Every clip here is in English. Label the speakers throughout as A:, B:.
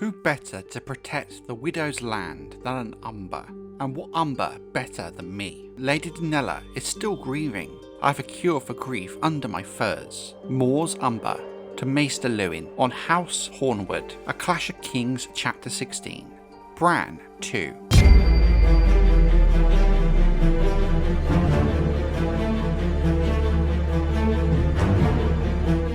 A: Who better to protect the widow's land than an Umber? And what Umber better than me? Lady Donella is still grieving. I have a cure for grief under my furs. Moore's Umber to Maester Lewin on House Hornwood, A Clash of Kings Chapter 16. Bran 2.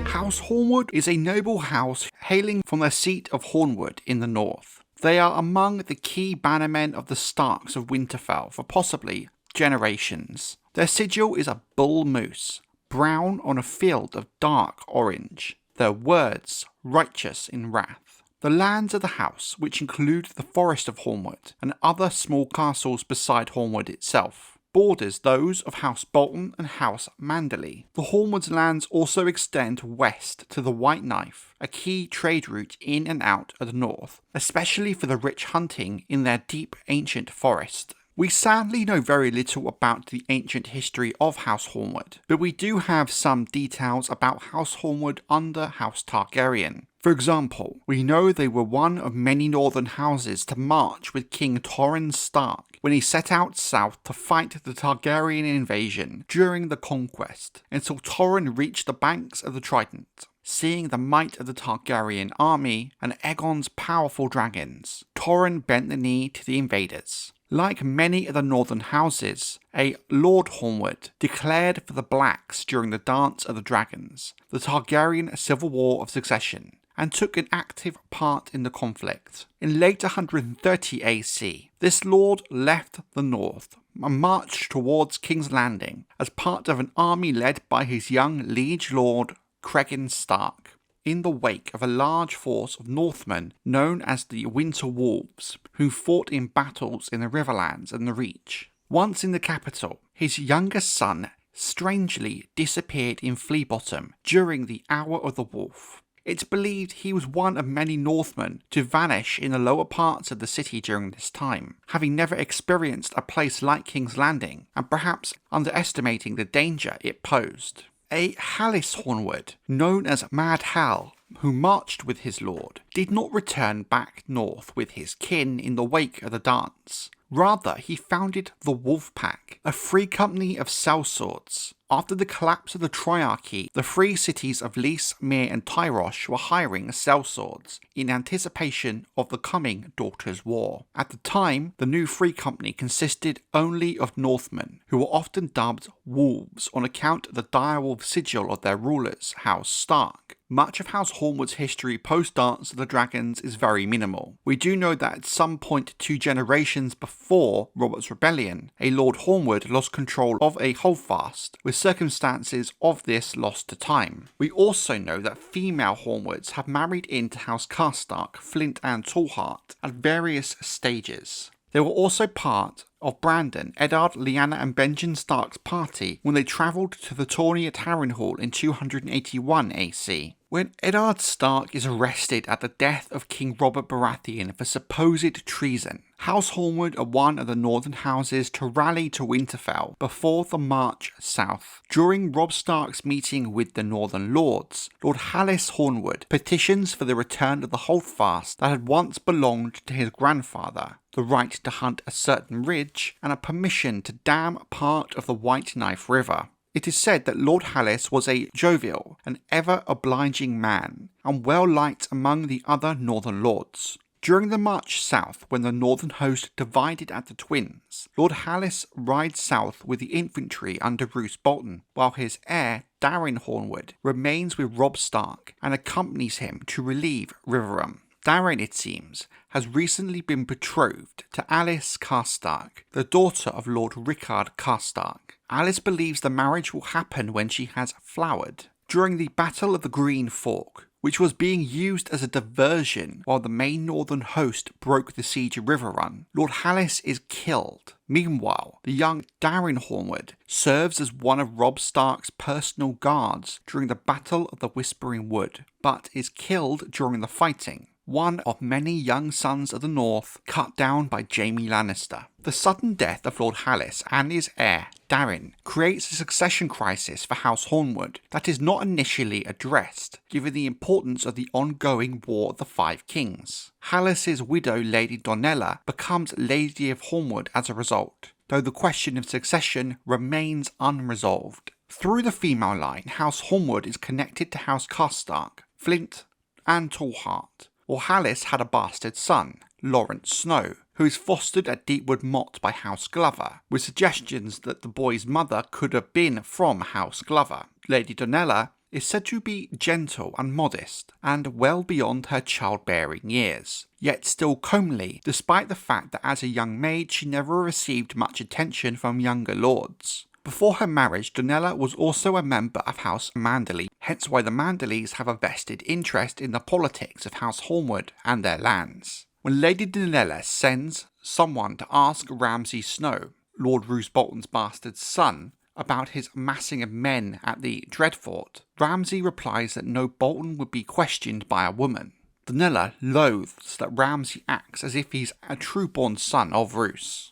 A: House Hornwood is a noble house hailing from their seat of Hornwood in the north. They are among the key bannermen of the Starks of Winterfell for possibly generations. Their sigil is a bull moose, brown on a field of dark orange. Their words, righteous in wrath. The lands of the house, which include the Forest of Hornwood and other small castles beside Hornwood itself, borders those of House Bolton and House Manderly. The Hornwoods' lands also extend west to the White Knife, a key trade route in and out of the north, especially for the rich hunting in their deep ancient forest. We sadly know very little about the ancient history of House Hornwood, but we do have some details about House Hornwood under House Targaryen. For example, we know they were one of many northern houses to march with King Torrhen Stark when he set out south to fight the Targaryen invasion during the Conquest, until Torrhen reached the banks of the Trident. Seeing the might of the Targaryen army and Aegon's powerful dragons, Torrhen bent the knee to the invaders. Like many of the northern houses, a Lord Hornwood declared for the Blacks during the Dance of the Dragons, the Targaryen Civil War of Succession, and took an active part in the conflict. In late 130 AC, this lord left the north and marched towards King's Landing as part of an army led by his young liege lord Cregan Stark, in the wake of a large force of Northmen known as the Winter Wolves, who fought in battles in the Riverlands and the Reach. Once in the capital, his youngest son strangely disappeared in Fleabottom during the Hour of the Wolf. It's believed he was one of many Northmen to vanish in the lower parts of the city during this time, having never experienced a place like King's Landing, and perhaps underestimating the danger it posed. A Halys Hornwood, known as Mad Hal, who marched with his lord, did not return back north with his kin in the wake of the dance. Rather, he founded the Wolf Pack, a free company of sellswords. After the collapse of the Triarchy, the free cities of Lys, Myr and Tyrosh were hiring sellswords in anticipation of the coming Daughters' War. At the time, the new free company consisted only of Northmen, who were often dubbed Wolves on account of the direwolf sigil of their rulers, House Stark. Much of House Hornwood's history post-Dance of the Dragons is very minimal. We do know that at some point 2 generations before Robert's Rebellion, a Lord Hornwood lost control of a holdfast, with circumstances of this lost to time. We also know that female Hornwoods have married into House Karstark, Flint and Tallhart at various stages. They were also part of Brandon, Eddard, Lyanna and Benjen Stark's party when they travelled to the tourney at Harrenhal in 281 AC. When Eddard Stark is arrested at the death of King Robert Baratheon for supposed treason, House Hornwood are one of the northern houses to rally to Winterfell before the march south. During Robb Stark's meeting with the Northern Lords, Lord Halys Hornwood petitions for the return of the holdfast that had once belonged to his grandfather, the right to hunt a certain ridge, and a permission to dam part of the White Knife River. It is said that Lord Halys was a jovial and ever-obliging man, and well-liked among the other northern lords. During the march south, when the northern host divided at the Twins, Lord Halys rides south with the infantry under Ramsay Bolton, while his heir, Daryn Hornwood, remains with Robb Stark and accompanies him to relieve Riverrun. Daryn, it seems, has recently been betrothed to Alice Karstark, the daughter of Lord Rickard Karstark. Alice believes the marriage will happen when she has flowered. During the Battle of the Green Fork, which was being used as a diversion while the main northern host broke the siege of Riverrun, Lord Halys is killed. Meanwhile, the young Daryn Hornwood serves as one of Robb Stark's personal guards during the Battle of the Whispering Wood, but is killed during the fighting. One of many young sons of the North cut down by Jaime Lannister. The sudden death of Lord Halys and his heir, Daryn, creates a succession crisis for House Hornwood that is not initially addressed, given the importance of the ongoing War of the Five Kings. Halys's widow Lady Donella becomes Lady of Hornwood as a result, though the question of succession remains unresolved. Through the female line, House Hornwood is connected to House Karstark, Flint, and Tallhart, while Halys had a bastard son, Lord Snow, who is fostered at Deepwood Motte by House Glover, with suggestions that the boy's mother could have been from House Glover. Lady Donella is said to be gentle and modest, and well beyond her childbearing years, yet still comely, despite the fact that as a young maid she never received much attention from younger lords. Before her marriage, Donella was also a member of House Manderly, hence why the Manderlys have a vested interest in the politics of House Hornwood and their lands. When Lady Donella sends someone to ask Ramsay Snow, Lord Roose Bolton's bastard son, about his amassing of men at the Dreadfort, Ramsay replies that no Bolton would be questioned by a woman. Donella loathes that Ramsay acts as if he's a true-born son of Roose.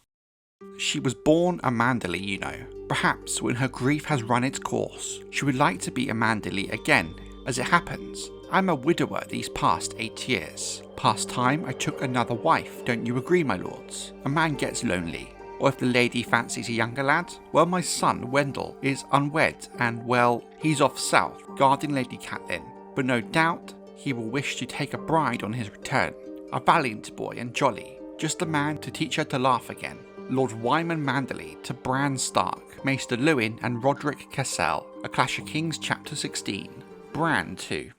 A: She was born a Manderly, you know. Perhaps when her grief has run its course, she would like to be a Manderly again. As it happens, I'm a widower these past 8 years. Past time I took another wife, don't you agree, my lords? A man gets lonely. Or if the lady fancies a younger lad, well, my son, Wendell, is unwed and, well, he's off south, guarding Lady Catelyn. But no doubt, he will wish to take a bride on his return. A valiant boy and jolly, just a man to teach her to laugh again. Lord Wyman Manderly to Bran Stark, Maester Lewin and Roderick Cassel, A Clash of Kings Chapter 16. Bran too.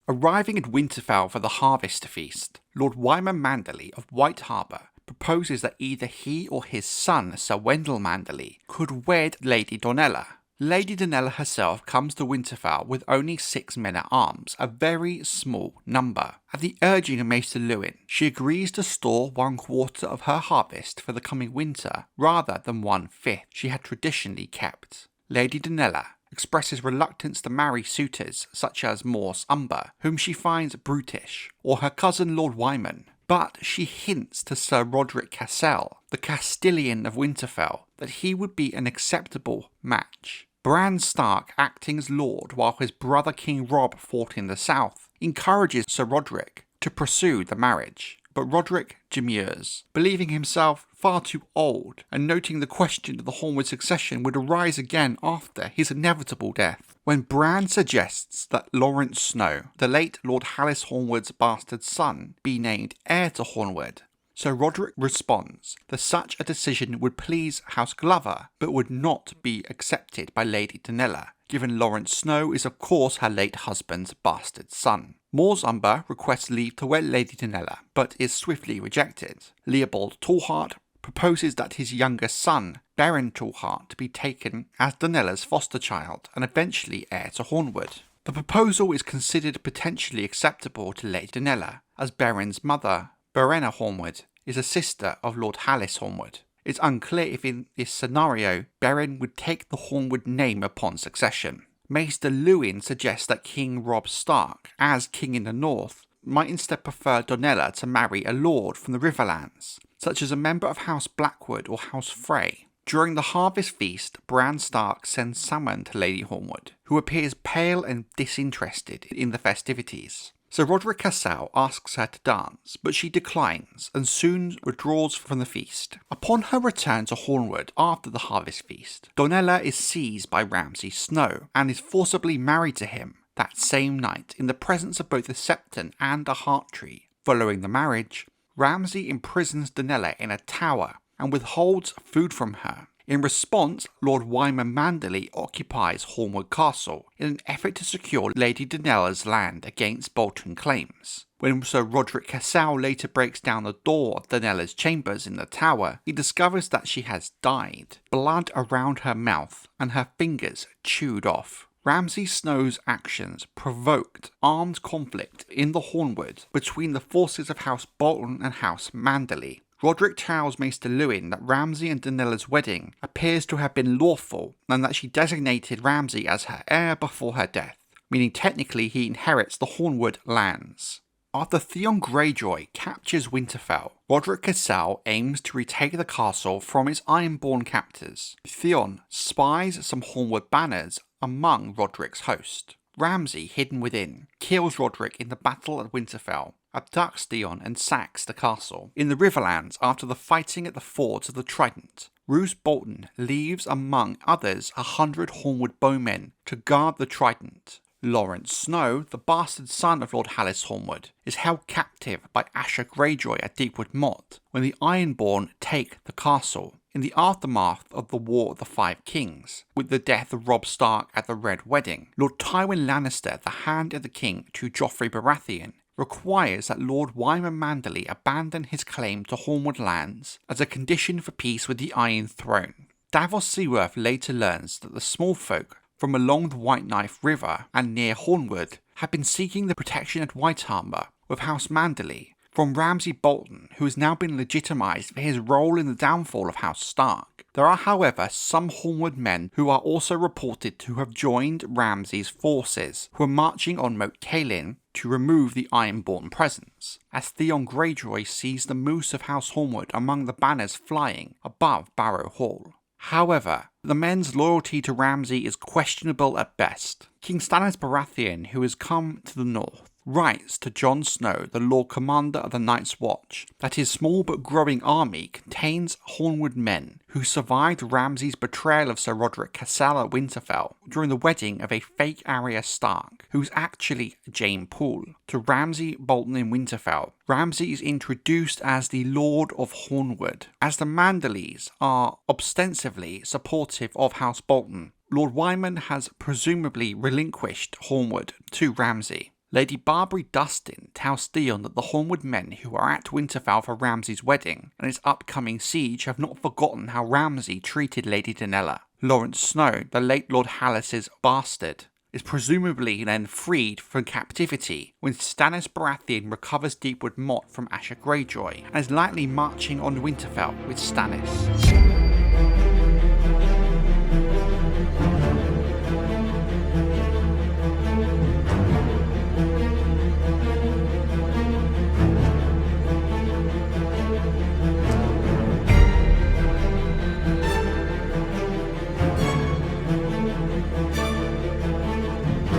A: Arriving at Winterfell for the Harvest Feast, Lord Wyman Manderly of White Harbour proposes that either he or his son, Sir Wendell Manderly, could wed Lady Donella. Lady Donella herself comes to Winterfell with only 6 men-at-arms, a very small number. At the urging of Maester Lewin, she agrees to store 1/4 of her harvest for the coming winter, rather than 1/5 she had traditionally kept. Lady Donella expresses reluctance to marry suitors such as Morse Umber, whom she finds brutish, or her cousin Lord Wyman, but she hints to Sir Roderick Cassel, the Castellan of Winterfell, that he would be an acceptable match. Bran Stark, acting as lord while his brother King Robb fought in the south, encourages Sir Roderick to pursue the marriage, but Roderick demurs, believing himself far too old and noting the question of the Hornwood succession would arise again after his inevitable death. When Bran suggests that Lord Snow, the late Lord Halys Hornwood's bastard son, be named heir to Hornwood, Sir Roderick responds that such a decision would please House Glover, but would not be accepted by Lady Donella, given Lord Snow is of course her late husband's bastard son. Mors Umber requests leave to wed Lady Donella, but is swiftly rejected. Leopold Tallhart proposes that his younger son, Baron Tallhart, be taken as Donella's foster child and eventually heir to Hornwood. The proposal is considered potentially acceptable to Lady Donella, as Baron's mother, Barenna Hornwood, is a sister of Lord Halys Hornwood. It's unclear if in this scenario, Daryn would take the Hornwood name upon succession. Maester Lewin suggests that King Robb Stark, as king in the north, might instead prefer Donella to marry a lord from the Riverlands, such as a member of House Blackwood or House Frey. During the Harvest Feast, Bran Stark sends someone to Lady Hornwood, who appears pale and disinterested in the festivities. Sir Roderick Cassel asks her to dance, but she declines and soon withdraws from the feast. Upon her return to Hornwood after the Harvest Feast, Donella is seized by Ramsay Snow and is forcibly married to him that same night in the presence of both a septon and a heart tree. Following the marriage, Ramsay imprisons Donella in a tower and withholds food from her. In response, Lord Wyman Manderly occupies Hornwood Castle in an effort to secure Lady Donella's land against Bolton claims. When Sir Roderick Cassel later breaks down the door of Donella's chambers in the tower, he discovers that she has died, blood around her mouth and her fingers chewed off. Ramsay Snow's actions provoked armed conflict in the Hornwood between the forces of House Bolton and House Manderly. Roderick tells Maester Lewin that Ramsay and Donella's wedding appears to have been lawful and that she designated Ramsay as her heir before her death, meaning technically he inherits the Hornwood lands. After Theon Greyjoy captures Winterfell, Roderick Cassel aims to retake the castle from its Ironborn captors. Theon spies some Hornwood banners among Roderick's host. Ramsay, hidden within, kills Roderick in the battle at Winterfell, abducts Theon and sacks the castle. In the Riverlands, after the fighting at the fords of the Trident, Ramsay Bolton leaves among others 100 Hornwood bowmen to guard the Trident. Lawrence Snow, the bastard son of Lord Halys Hornwood, is held captive by Asher Greyjoy at Deepwood Moat when the Ironborn take the castle. In the aftermath of the War of the Five Kings, with the death of Robb Stark at the Red Wedding, Lord Tywin Lannister, the Hand of the King to Joffrey Baratheon, requires that Lord Wyman Manderly abandon his claim to Hornwood lands as a condition for peace with the Iron Throne. Davos Seaworth later learns that the smallfolk from along the White Knife River and near Hornwood have been seeking the protection at Whitehammer with House Manderly from Ramsay Bolton, who has now been legitimised for his role in the downfall of House Stark. There are, however, some Hornwood men who are also reported to have joined Ramsay's forces, who are marching on Moat Cailin to remove the Ironborn presence, as Theon Greyjoy sees the moose of House Hornwood among the banners flying above Barrow Hall. However, the men's loyalty to Ramsay is questionable at best. King Stannis Baratheon, who has come to the north, writes to Jon Snow, the Lord Commander of the Night's Watch, that his small but growing army contains Hornwood men who survived Ramsay's betrayal of Sir Roderick Cassel at Winterfell during the wedding of a fake Arya Stark, who's actually Jane Poole, to Ramsay Bolton in Winterfell. Ramsay is introduced as the Lord of Hornwood. As the Manderlys are ostensibly supportive of House Bolton, Lord Wyman has presumably relinquished Hornwood to Ramsay. Lady Barbary Dustin tells Theon that the Hornwood men who are at Winterfell for Ramsay's wedding and his upcoming siege have not forgotten how Ramsay treated Lady Donella. Lawrence Snow, the late Lord Halys' bastard, is presumably then freed from captivity when Stannis Baratheon recovers Deepwood Moat from Asher Greyjoy and is likely marching on Winterfell with Stannis.